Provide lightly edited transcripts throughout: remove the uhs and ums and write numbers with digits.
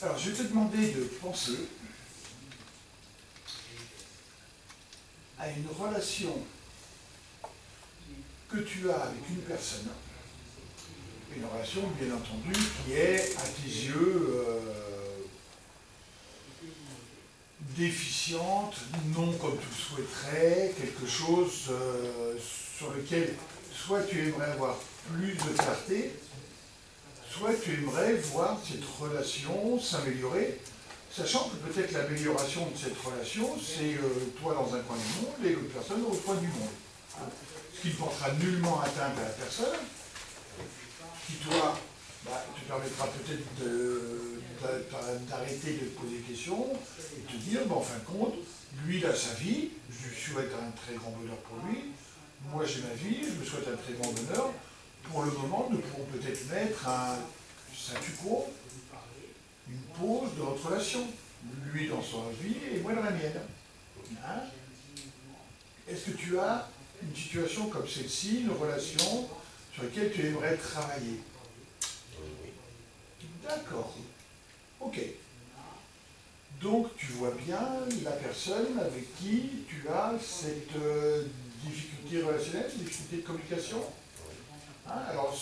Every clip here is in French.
Alors, je vais te demander de penser à une relation que tu as avec une personne. Une relation, bien entendu, qui est, à tes yeux, déficiente, non comme tu le souhaiterais, quelque chose sur lequel soit tu aimerais avoir plus de clarté, soit tu aimerais voir cette relation s'améliorer, sachant que peut-être l'amélioration de cette relation, c'est toi dans un coin du monde et l'autre personne dans l'autre coin du monde. Ce qui ne portera nullement atteinte à la personne, qui toi, te permettra peut-être d'arrêter de te poser des questions et de te dire, en fin de compte, lui il a sa vie, je lui souhaite un très grand bonheur pour lui, moi j'ai ma vie, je me souhaite un très grand bonheur. Pour le moment, nous pourrons peut-être mettre un statu quo, une pause de notre relation, lui dans sa vie et moi dans la mienne. Hein? Est-ce que tu as une situation comme celle-ci, une relation sur laquelle tu aimerais travailler? D'accord. Ok. Donc tu vois bien la personne avec qui tu as cette difficulté relationnelle, cette difficulté de communication. Hein? Alors,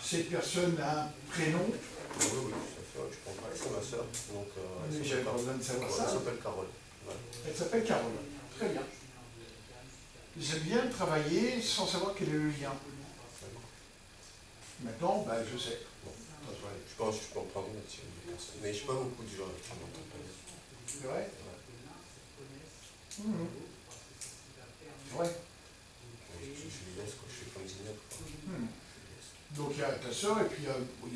cette personne a un prénom. Oui, ça fait, je comprends. C'est ma soeur. Mais j'avais pas besoin de savoir ça. Elle s'appelle Carole. Ouais. Elle s'appelle Carole. Très bien. J'aime bien travailler sans savoir quel est le lien. Maintenant, je sais. Bon. Je pense que je peux en parler là-dessus. Mais je ne sais pas beaucoup de gens qui m'entendent parler. C'est vrai? Ouais. C'est vrai. Je les laisse, je fais comme Zineb. Donc il y a ta soeur et puis il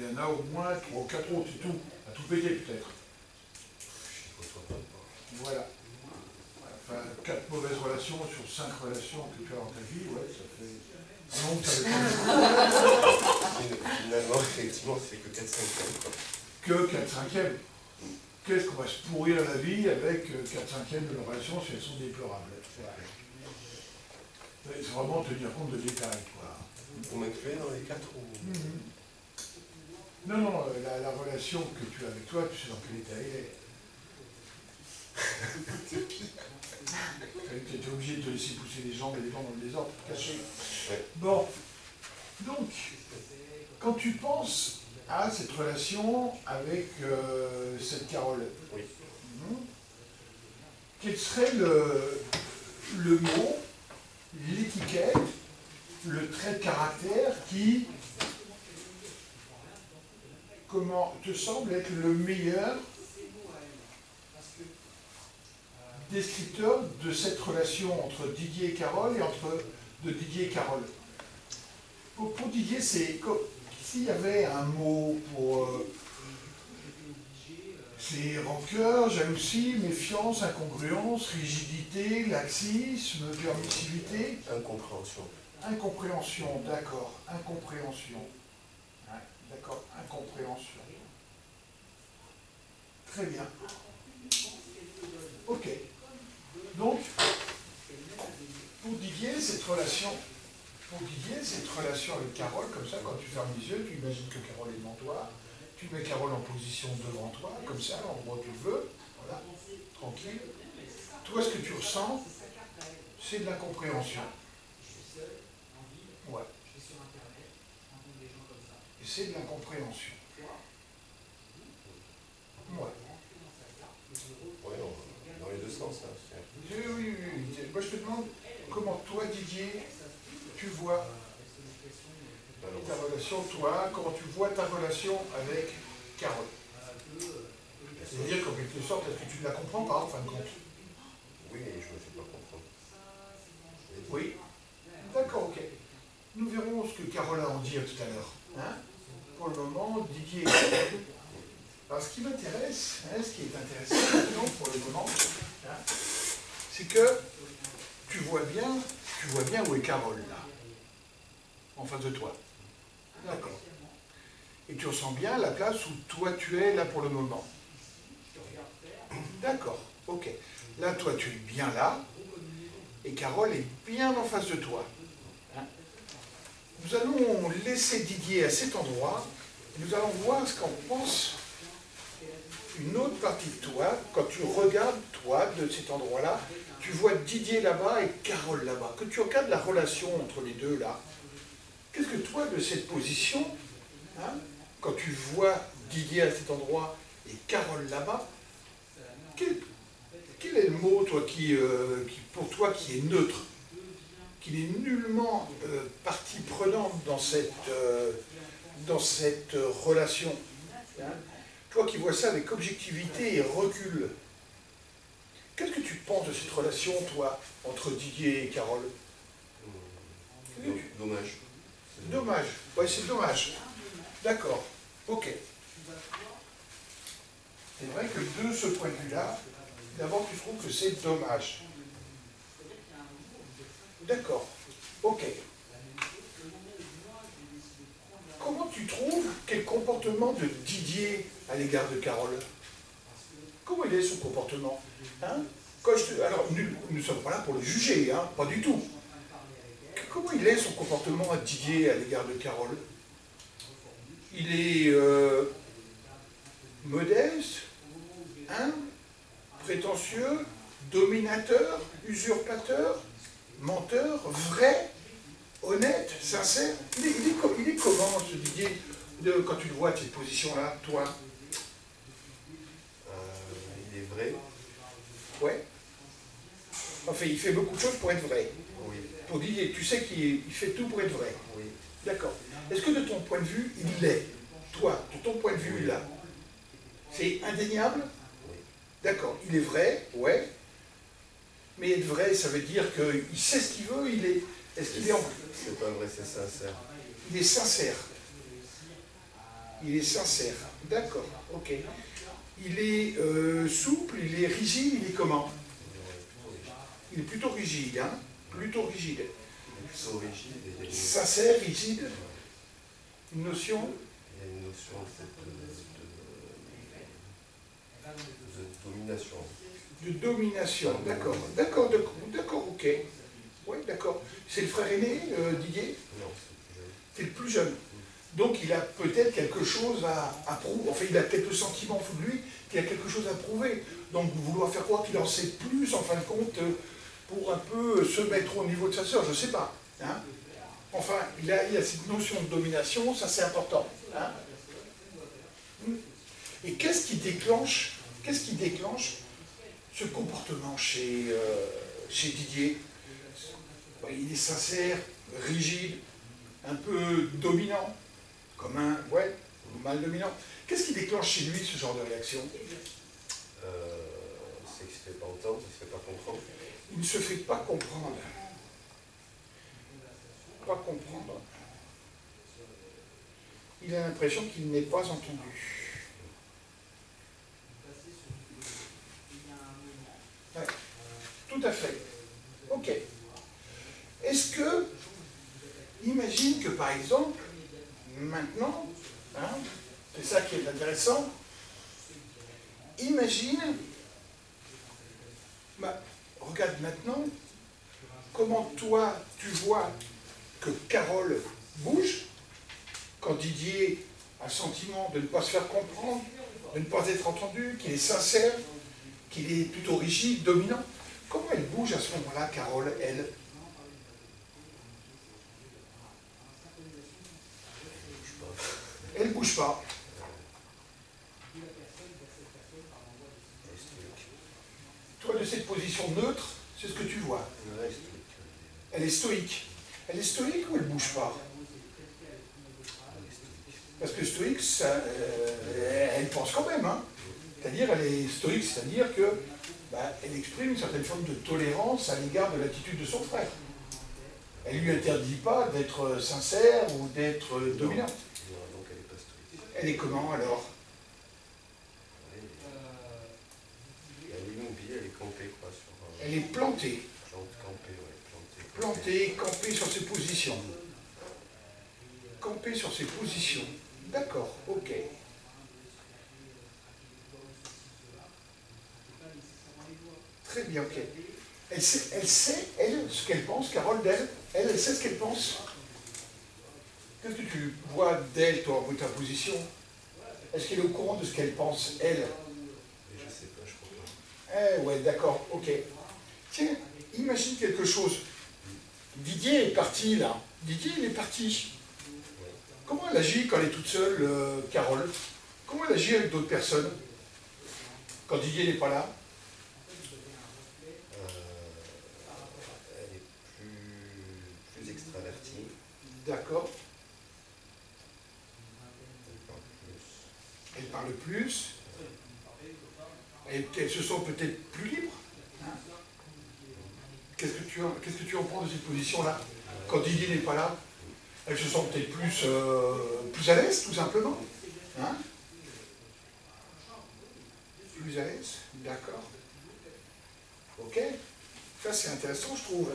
y en a au moins 3 ou 4 autres, c'est tout. À tout péter peut-être. Je ne côtoie pas. Voilà. Enfin, 4 mauvaises relations sur 5 relations que tu as dans ta vie, ouais, ça fait... Non, ça fait pas. Finalement, effectivement, c'est que 4/5. Que 4/5. Qu'est-ce qu'on va se pourrir la vie avec 4/5 de nos relations si elles sont déplorables? Il faut vraiment tenir compte de détails, quoi. Vous m'incluez dans les 4 ou... Non, la relation que tu as avec toi, tu sais dans quel état elle est. Tu étais obligé de te laisser pousser les jambes et les dents dans le désordre pour cacher. Ouais. Bon, donc, quand tu penses à cette relation avec cette Carole, oui. Quel serait le mot, l'étiquette, le trait de caractère qui, comment te semble être le meilleur descripteur de cette relation entre Didier et Carole et de Didier et Carole? Pour Didier, c'est comme s'il y avait un mot pour... c'est rancœur, jalousie, méfiance, incongruence, rigidité, laxisme, permissivité. Incompréhension. Incompréhension, d'accord. Incompréhension. Ouais, d'accord, incompréhension. Très bien. Ok. Donc, pour Didier, cette relation avec Carole, comme ça, quand tu fermes les yeux, tu imagines que Carole est devant toi, tu mets Carole en position devant toi, comme ça, à l'endroit où tu le veux, voilà, tranquille. Toi, ce que tu ressens, c'est de l'incompréhension. Ouais. Et c'est de l'incompréhension. Ouais. Oui, dans les deux sens. Hein, oui. Moi, je te demande comment toi, Didier, tu vois ta relation, comment tu vois ta relation avec Carole. C'est-à-dire qu'en quelque sorte, est-ce que tu ne la comprends pas, en fin de compte? Oui, je ne me fais pas comprendre. Oui. D'accord, ok. Nous verrons ce que Carole a à en dire tout à l'heure. Hein? Pour le moment, Didier. Alors, ce qui m'intéresse, ce qui est intéressant maintenant pour le moment, c'est que tu vois bien où est Carole, là, en face de toi. D'accord. Et tu ressens bien la place où toi tu es là pour le moment. D'accord, ok. Là, toi, tu es bien là, et Carole est bien en face de toi. Nous allons laisser Didier à cet endroit, et nous allons voir ce qu'en pense partie de toi, quand tu regardes, toi, de cet endroit-là, tu vois Didier là-bas et Carole là-bas. Que tu regardes la relation entre les deux là, qu'est-ce que toi, de cette position, hein, quand tu vois Didier à cet endroit et Carole là-bas, quel est le mot, toi, pour toi, qui est neutre, qui n'est nullement partie prenante dans cette relation, hein? Toi qui vois ça avec objectivité et recul, qu'est-ce que tu penses de cette relation, toi, entre Didier et Carole? Dommage. Dommage. Ouais, c'est dommage. D'accord. Ok. C'est vrai que de ce point de vue-là, d'abord tu trouves que c'est dommage. D'accord. Ok. Comment tu trouves quel comportement de Didier à l'égard de Carole? Comment il est son comportement, hein? Alors, nous ne sommes pas là pour le juger, hein, pas du tout. Comment il est son comportement à Didier à l'égard de Carole? Il est modeste, hein, prétentieux, dominateur, usurpateur, menteur, vrai, honnête, sincère. Il est comment, ce Didier, quand tu le vois, cette position-là, toi? Il est vrai. Ouais. Enfin, il fait beaucoup de choses pour être vrai. Oui. Pour Didier, tu sais qu'il fait tout pour être vrai. Oui. D'accord. Est-ce que de ton point de vue, il l'est? Toi, de ton point de vue, Oui. là. C'est indéniable? Oui. D'accord. Il est vrai, ouais. Mais être vrai, ça veut dire qu'il sait ce qu'il veut, il est... Est-ce qu'il est en... C'est pas vrai, c'est sincère. Il est sincère. Il est sincère. D'accord, ok. Il est souple, il est rigide, il est comment? Il est plutôt rigide, hein? Plutôt rigide. Plutôt rigide. Et Sincère, rigide. Une notion? il y a une notion de domination. De domination, d'accord. D'accord, ok. Oui, d'accord. C'est le frère aîné, Didier? Non, C'est le plus jeune. Donc il a peut-être quelque chose à prouver. Enfin, il a peut-être le sentiment au fond de lui qu'il a quelque chose à prouver. Donc vouloir faire croire qu'il en sait plus, en fin de compte, pour un peu se mettre au niveau de sa sœur, je ne sais pas. Hein? Enfin, il y a cette notion de domination, ça c'est important. Hein? Et qu'est-ce qui déclenche ce comportement chez Didier? Il est sincère, rigide, un peu dominant, comme un mal dominant. Qu'est-ce qui déclenche chez lui ce genre de réaction? C'est qu'il ne se fait pas entendre, il ne se fait pas comprendre. Il ne se fait pas comprendre. Pas comprendre. Il a l'impression qu'il n'est pas entendu. Ouais, tout à fait. Ok. Est-ce que, imagine que par exemple, maintenant, hein, c'est ça qui est intéressant, imagine, regarde maintenant, comment toi tu vois que Carole bouge, quand Didier a le sentiment de ne pas se faire comprendre, de ne pas être entendu, qu'il est sincère, qu'il est plutôt rigide, dominant. Comment elle bouge à ce moment-là, Carole, elle? Elle ne bouge pas. Toi, de cette position neutre, c'est ce que tu vois. Elle est stoïque. Elle est stoïque ou elle ne bouge pas? Parce que stoïque, elle pense quand même. Hein. C'est-à-dire, elle est stoïque, c'est-à-dire que elle exprime une certaine forme de tolérance à l'égard de l'attitude de son frère. Elle ne lui interdit pas d'être sincère ou d'être dominante. Non, donc elle n'est pas stoïque. Elle est comment alors? Elle est immobile, elle est campée quoi. Elle est plantée. Campée, ouais, Plantée, campée sur ses positions. Campée sur ses positions. D'accord, ok. Très bien, ok. Elle sait, elle, ce qu'elle pense, Carole, d'elle. Elle sait ce qu'elle pense. Qu'est-ce que tu vois d'elle, toi, en ta position? Est-ce qu'elle est au courant de ce qu'elle pense, elle? Eh ouais, d'accord, ok. Tiens, imagine quelque chose. Didier est parti là. Didier, il est parti. Comment elle agit quand elle est toute seule, Carole? Comment elle agit avec d'autres personnes? Quand Didier n'est pas là? Elle est plus extravertie. D'accord. Elle parle plus. Elle parle plus. Et elles se sent peut-être plus libres. Hein? Qu'est-ce que tu en prends de cette position-là? Quand Didier n'est pas là, elles se sentent peut-être plus à l'aise, tout simplement. Hein? Plus à l'aise, d'accord. Ok. Ça, c'est intéressant, je trouve.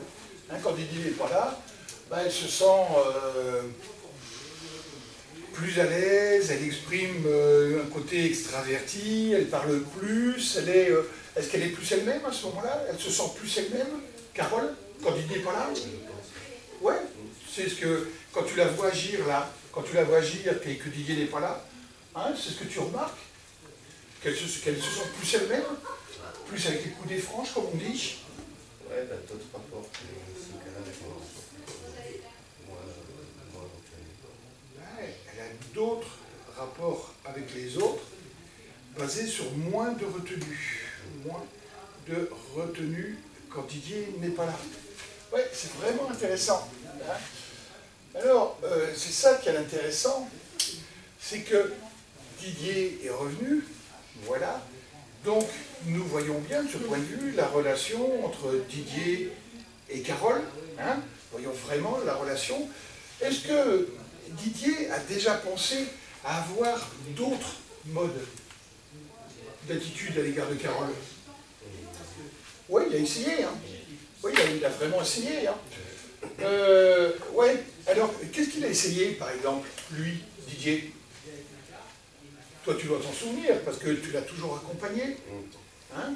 Hein, quand Didier n'est pas là, ben, elle se sent plus à l'aise, elle exprime un côté extraverti, elle parle plus, est-ce qu'elle est plus elle-même à ce moment-là? Elle se sent plus elle-même, Carole, quand Didier n'est pas là? Ouais, c'est ce que, quand tu la vois agir là, quand tu la vois agir et que Didier n'est pas là, hein, c'est ce que tu remarques? Qu'elle se sent plus elle-même? Plus avec les coudées franches, comme on dit? Ouais, bah, d'autres rapports que ce cas-là avec moi. Moi, Ouais, elle a d'autres rapports avec les autres basés sur moins de retenue. Moins de retenue quand Didier n'est pas là. Ouais, c'est vraiment intéressant. Hein. Alors, c'est ça qui est intéressant, c'est que Didier est revenu, voilà. Donc, nous voyons bien de ce point de vue la relation entre Didier et Carole. Hein. Voyons vraiment la relation. Est-ce que Didier a déjà pensé à avoir d'autres modes d'attitude à l'égard de Carole? Oui, il a essayé. Hein. Oui, il a vraiment essayé. Hein. Ouais. Alors, qu'est-ce qu'il a essayé, par exemple, lui, Didier? Toi, tu dois t'en souvenir, parce que tu l'as toujours accompagné. Hein?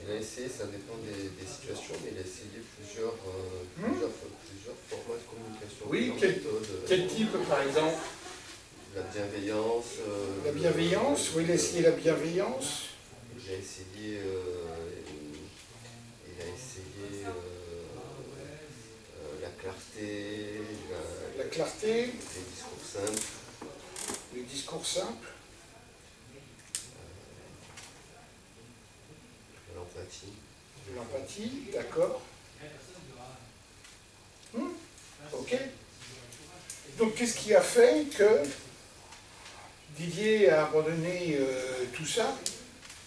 Il a essayé, ça dépend des situations, mais il a essayé plusieurs formats de communication. Oui, méthodes, quel type, par exemple? La bienveillance. La bienveillance, oui, il a essayé la bienveillance. Il a essayé, la clarté, La clarté, les discours simples. les discours simples, L'empathie. l'empathie, d'accord. Ok. Donc, qu'est-ce qui a fait que Didier a abandonné tout ça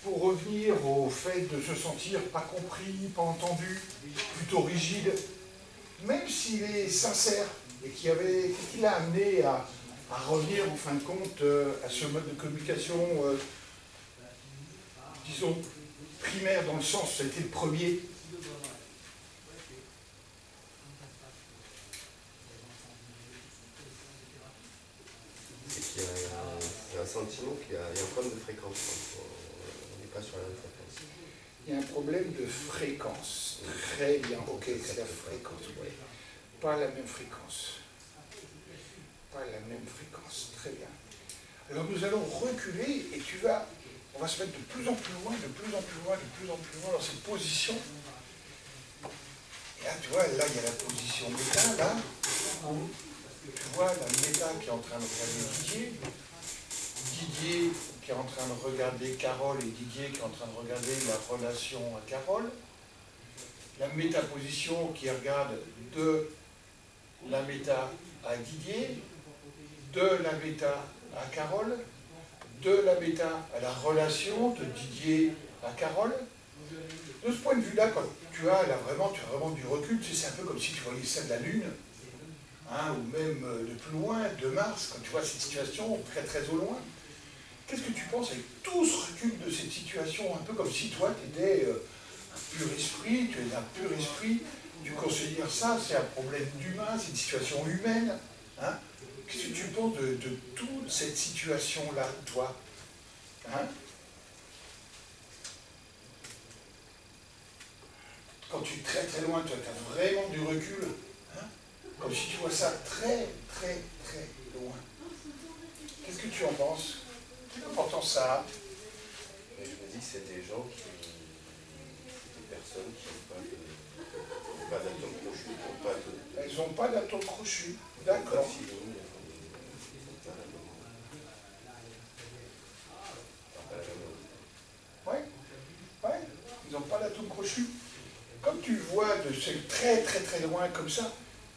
pour revenir au fait de se sentir pas compris, pas entendu, plutôt rigide, même s'il est sincère, et qu'est-ce qui l'a amené à revenir en fin de compte à ce mode de communication, disons, primaire dans le sens, ça a été le premier. C'est qu'il y a un sentiment qu'il y a un problème de fréquence. On n'est pas sur la même fréquence. Il y a un problème de fréquence. Très bien, ok, c'est la fréquence, oui. Pas la même fréquence. Pas la même fréquence, très bien. Alors nous allons reculer et on va se mettre de plus en plus loin, de plus en plus loin, de plus en plus loin dans cette position. Et là, tu vois, là, il y a la position méta, là. Tu vois la méta qui est en train de regarder Didier. Didier qui est en train de regarder Carole et Didier qui est en train de regarder la relation à Carole. La métaposition qui regarde de la méta à Didier, de la méta à Carole, de la méta à la relation de Didier à Carole. De ce point de vue-là, quand tu as vraiment du recul, tu sais, c'est un peu comme si tu voyais ça de la Lune, hein, ou même de plus loin, de Mars, quand tu vois cette situation très très au loin. Qu'est-ce que tu penses avec tout ce recul de cette situation, un peu comme si toi tu étais un pur esprit, tu es un pur esprit, tu considères ça, c'est un problème d'humain, c'est une situation humaine. Hein? Qu'est-ce que tu penses de toute cette situation-là, toi? Hein? Quand tu es très très loin, toi, tu as vraiment du recul. Hein? Comme si tu vois ça très très très loin. Qu'est-ce que tu en penses? Quelle importance ça a? Et je me dis que c'est des gens des personnes qui n'ont pas d'atome crochu, qui n'ont pas de... Elles n'ont pas d'atome crochu, Pas d'accord. de feeling, ils n'ont pas la même envie. Ouais, ouais, ils n'ont pas d'atome crochu. Comme tu le vois de très très très loin comme ça,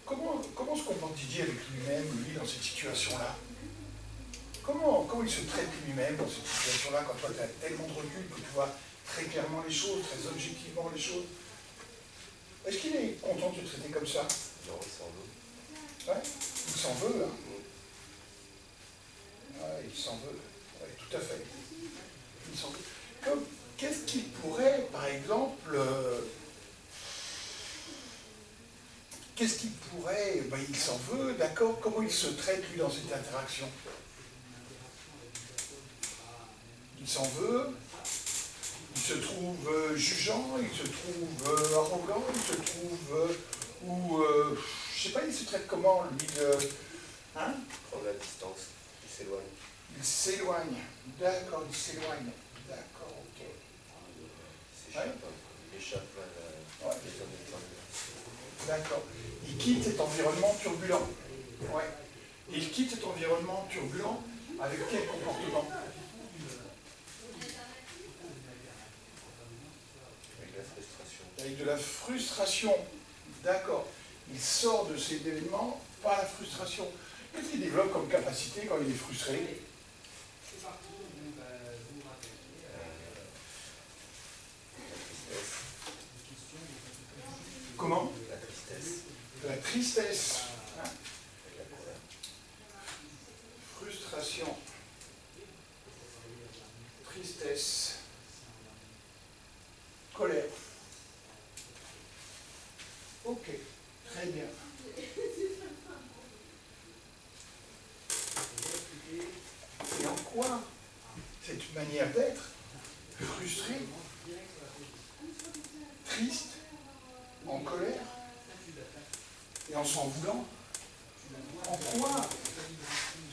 comment se comporte Didier avec lui-même, lui, dans cette situation-là? Comment il se traite lui-même dans cette situation-là, quand toi tu as tellement de recul que tu vois très clairement les choses, très objectivement les choses? Est-ce qu'il est content de te traiter comme ça? Non, il s'en veut. Ouais, il s'en veut, hein. Ouais, il s'en veut, ouais, tout à fait. Il s'en veut. Qu'est-ce qu'il pourrait, par exemple, qu'est-ce qu'il pourrait, ben, il s'en veut, d'accord, comment il se traite lui dans cette interaction? Il s'en veut, il se trouve jugeant, il se trouve arrogant, il se trouve, je sais pas, il se traite comment, lui, hein? Il prend la distance, il s'éloigne. Il s'éloigne, d'accord, il s'éloigne, d'accord, ok. Il s'échappe, il échappe à Ouais. les hommes de D'accord. Il quitte cet environnement turbulent. Ouais. Il quitte cet environnement turbulent avec quel comportement? avec la frustration. Avec de la frustration. D'accord. Il sort de ces événements par la frustration. Qu'est-ce qu'il développe comme capacité quand il est frustré? Comment? La tristesse. De la tristesse. Hein? Avec la colère. Frustration. Tristesse. Colère. Ok, très bien. Et en quoi cette manière d'être, frustrée, triste, en colère, et en s'en voulant, en quoi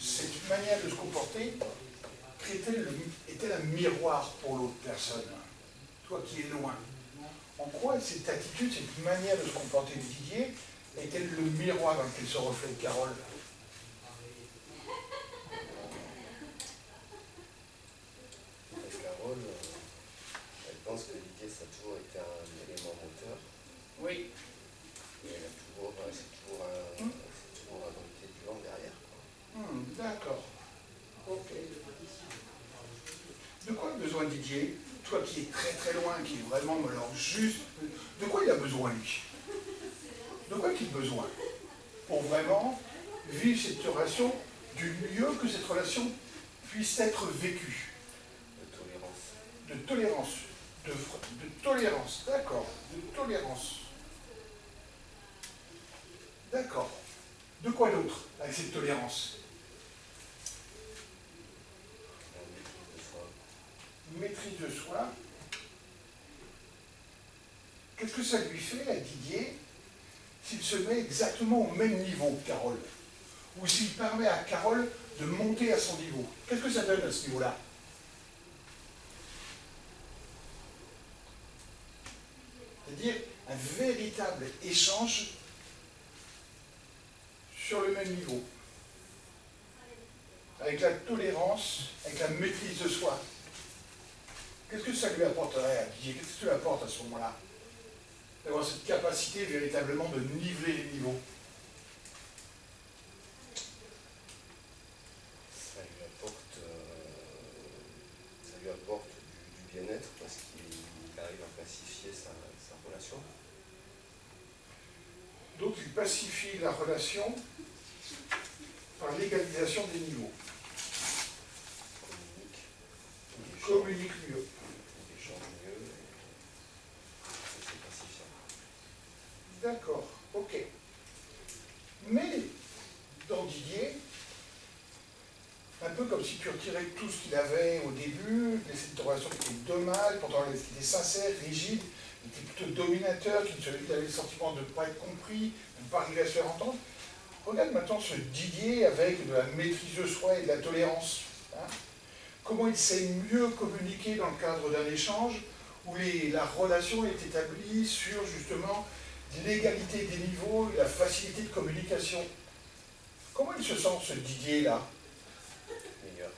cette manière de se comporter est-elle un miroir pour l'autre personne, toi qui es loin? En quoi cette attitude, cette manière de se comporter de Didier, est-elle le miroir dans lequel se reflète Carole? Carole, elle pense que l'idée, ça a toujours été un élément moteur. Oui. Et elle a toujours, c'est toujours un unité du vent derrière. D'accord. Ok. De quoi a besoin Didier? Toi qui es très très loin, qui est vraiment alors juste, de quoi il a besoin lui? De quoi a-t-il besoin? Pour vraiment vivre cette relation du mieux que cette relation puisse être vécue. De tolérance. De tolérance. De tolérance, d'accord. De tolérance. D'accord. De quoi d'autre avec cette tolérance? Maîtrise de soi. Qu'est-ce que ça lui fait à Didier s'il se met exactement au même niveau que Carole? Ou s'il permet à Carole de monter à son niveau? Qu'est-ce que ça donne à ce niveau-là? C'est-à-dire un véritable échange sur le même niveau. Avec la tolérance, avec la maîtrise de soi. Qu'est-ce que ça lui apporterait à Didier? Qu'est-ce que ça lui apporte à ce moment-là? D'avoir cette capacité véritablement de niveler les niveaux. Ça lui apporte du bien-être parce qu'il arrive à pacifier sa relation. Donc il pacifie la relation par l'égalisation des niveaux. Communique mieux. Il échange mieux et c'est pacifiant. D'accord, ok. Mais dans Didier, un peu comme si tu retirais tout ce qu'il avait au début, cette relation qui était dommage, pourtant il était sincère, rigide, il était plutôt dominateur, il avait le sentiment de ne pas être compris, de ne pas arriver à se faire entendre. Regarde maintenant ce Didier avec de la maîtrise de soi et de la tolérance. Hein. comment il sait mieux communiquer dans le cadre d'un échange où la relation est établie sur justement l'égalité des niveaux et la facilité de communication. Comment il se sent, ce Didier-là? Meilleur.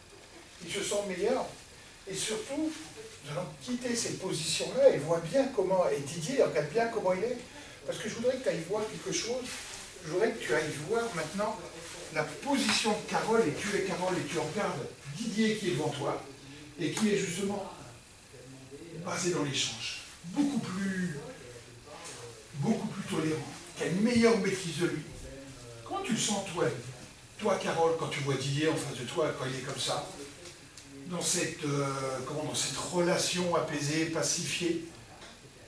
Il se sent meilleur. Et surtout, nous allons quitter cette position-là et voir bien comment, et Didier, regarde bien comment il est. Parce que je voudrais que tu ailles voir quelque chose. Je voudrais que tu ailles voir maintenant la position de Carole, et tu es Carole, et tu regardes Didier qui est devant toi, et qui est justement basé dans l'échange. Beaucoup plus tolérant, qui a une meilleure maîtrise de lui. Comment tu le sens, toi, Carole, quand tu vois Didier en face de toi, quand il est comme ça, dans cette relation apaisée, pacifiée?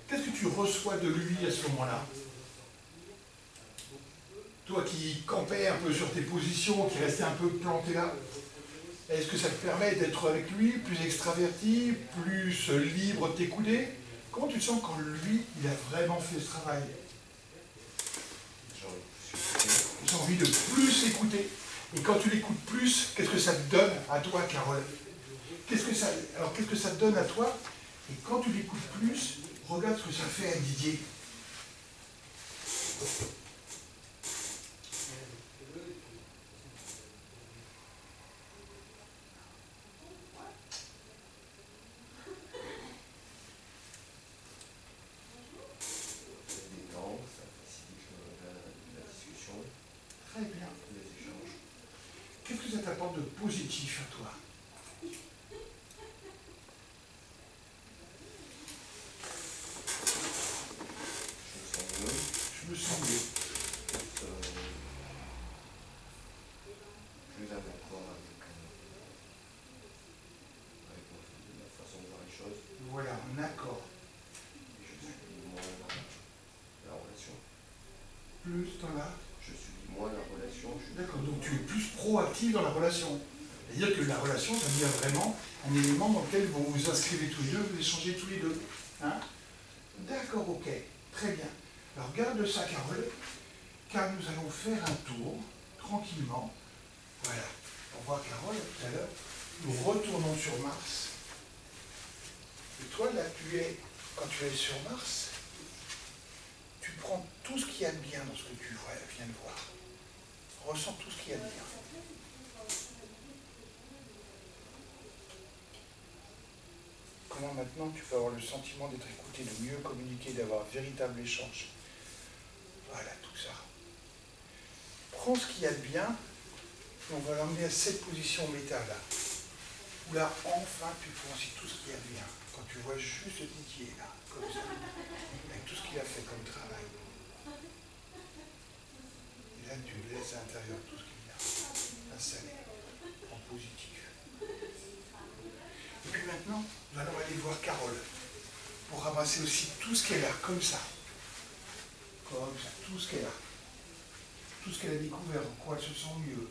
Qu'est-ce que tu reçois de lui à ce moment-là? Toi qui campais un peu sur tes positions, qui restais un peu planté là, est-ce que ça te permet d'être avec lui, plus extraverti, plus libre de t'écouter? Comment tu te sens quand lui, il a vraiment fait ce travail? J'ai envie de plus écouter. Et quand tu l'écoutes plus, qu'est-ce que ça te donne à toi, Carole? Qu'est-ce que ça te donne à toi? Et quand tu l'écoutes plus, regarde ce que ça fait à Didier. Très bien. Qu'est-ce que ça t'apporte de positif à toi? Je me sens mieux. Plus en accord avec ma façon de voir les choses. Voilà, en accord. Je subis moins la relation. Plus dans la... Je subis moins la relation. D'accord, donc tu es plus proactif dans la relation. C'est-à-dire que la relation, ça devient vraiment un élément dans lequel vous vous inscrivez tous les deux, vous échangez tous les deux. Hein? D'accord, ok, très bien. Alors garde ça, Carole, car nous allons faire un tour, tranquillement. Voilà, au revoir Carole, tout à l'heure. Nous retournons sur Mars. Et toi, là, quand tu es sur Mars, tu prends tout ce qu'il y a de bien dans ce que tu viens de voir. Ressens tout ce qu'il y a de bien. Comment maintenant tu peux avoir le sentiment d'être écouté, de mieux communiquer, d'avoir un véritable échange. Voilà, tout ça. Prends ce qu'il y a de bien, et on va l'emmener à cette position méta là. Où là, enfin, tu prends aussi tout ce qu'il y a de bien. Quand tu vois juste Didier là, comme ça, avec tout ce qu'il a fait comme travail. Et là, tu laisses à l'intérieur tout ce qu'il y a installé, en positif. Et puis maintenant, nous allons aller voir Carole, pour ramasser aussi tout ce qu'elle a, comme ça. Comme ça, tout ce qu'elle a. Tout ce qu'elle a découvert, en quoi elle se sent mieux.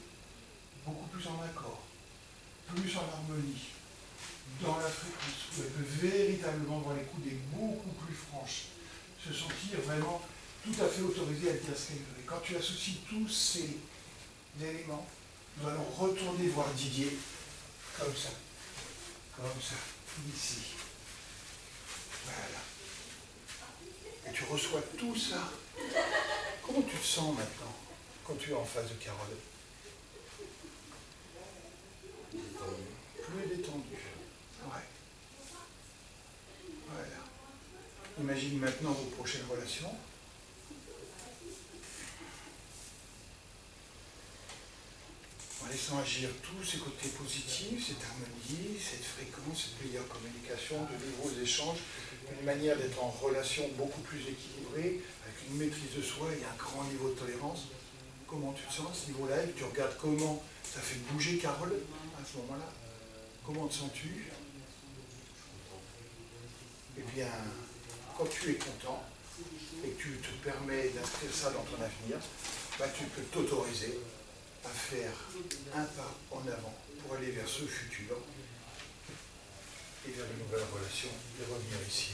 Beaucoup plus en accord, plus en harmonie, dans la fréquence, où elle peut véritablement voir les coups des beaucoup plus franches, se sentir vraiment tout à fait autorisée à dire ce qu'elle veut. Et quand tu associes tous ces éléments, nous allons retourner voir Didier, comme ça, ici. Voilà. Et tu reçois tout ça. Comment tu te sens maintenant, quand tu es en face de Carole? Plus détendu. Ouais. Voilà. Imagine maintenant vos prochaines relations. En laissant agir tous ces côtés positifs, cette harmonie, cette fréquence, cette meilleure communication, de nouveaux échanges, une manière d'être en relation beaucoup plus équilibrée, avec une maîtrise de soi et un grand niveau de tolérance. Comment tu te sens à ce niveau-là? Et tu regardes comment ça fait bouger Carole à ce moment-là. Comment te sens-tu? Eh bien, quand tu es content et que tu te permets d'inscrire ça dans ton avenir, bah, tu peux t'autoriser à faire un pas en avant pour aller vers ce futur et vers de nouvelles relations et revenir ici.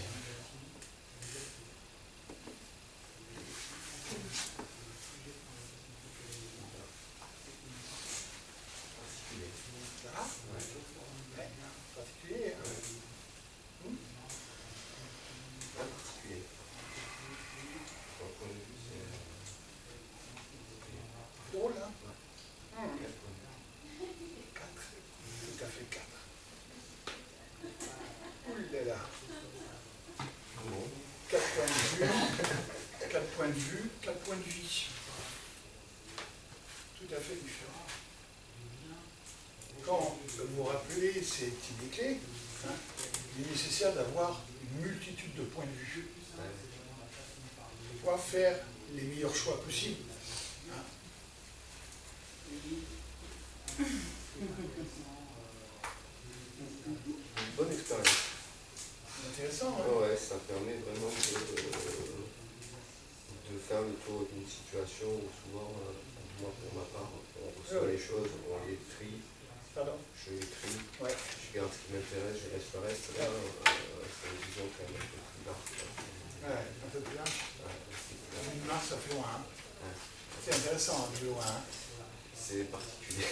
Ça va? Ouais. est là. 4 points de vue, 4 points de vue, 4 points de vie. Tout à fait différent. Quand vous vous rappelez ces petites clés, hein, il est nécessaire d'avoir une multitude de points de vue pour pouvoir faire les meilleurs choix possibles. Hein. Bonne expérience. C'est intéressant, hein? Ouais, ça permet vraiment de faire le tour d'une situation où souvent, moi pour ma part, on reçoit les choses, on les trie. Pardon? Je les trie, ouais. Je garde ce qui m'intéresse, je laisse le reste. Là, c'est une vision quand même un peu plus large. Ouais, un peu plus large. Une marque, ça fait loin. Hein. Ouais. C'est intéressant, un peu loin. Hein. C'est particulier.